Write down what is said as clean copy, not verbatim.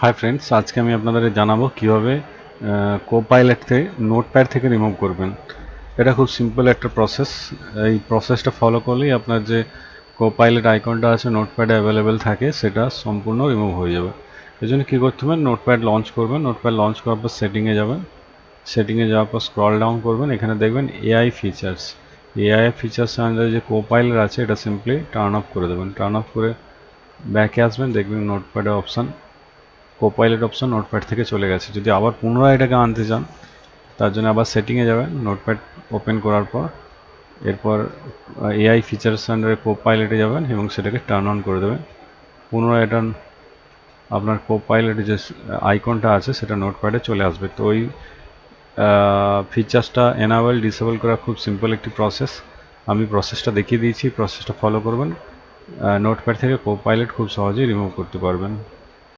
Hi friends, আজকে আমি আপনাদের জানাবো কিভাবে কোপাইলট থেকে নোটপ্যাড থেকে রিমুভ করবেন। এটা খুব সিম্পল একটা প্রসেস। এই প্রসেসটা ফলো করলেই আপনার যে কোপাইলট আইকনটা আছে নোটপ্যাডে অ্যাভেলেবেল থাকে সেটা সম্পূর্ণ রিমুভ হয়ে যাবে। এই জন্য কী করতে হবে, নোটপ্যাড লঞ্চ করবেন। নোটপ্যাড লঞ্চ করার পর সেটিংয়ে যাবেন। সেটিংয়ে যাওয়ার পর স্ক্রল ডাউন করবেন, এখানে দেখবেন এআই ফিচার্স। এআই ফিচার্সের আন্ডারে যে কোপাইলট আছে এটা সিম্পলি টার্ন অফ করে দেবেন। টার্ন অফ করে ব্যাকে আসবেন, দেখবেন নোটপ্যাডের অপশান, কোপাইলট অপশন নোটপ্যাড থেকে চলে গেছে। যদি আবার পুনরায় এটাকে আনতে চান তার জন্য আবার সেটিংয়ে যাবেন, নোটপ্যাড ওপেন করার পর এরপর এআই ফিচার্স আন্ডারে কোপাইলটে যাবেন এবং সেটাকে টার্ন অন করে দেবেন। পুনরায় এটা আপনার কোপাইলটের যে আইকনটা আছে সেটা নোটপ্যাডে চলে আসবে। তো ওই ফিচার্সটা এনাবেল ডিসেবল করা খুব সিম্পল একটি প্রসেস। আমি প্রসেসটা দেখিয়ে দিয়েছি, প্রসেসটা ফলো করবেন। নোটপ্যাড থেকে কোপাইলট খুব সহজেই রিমুভ করতে পারবেন।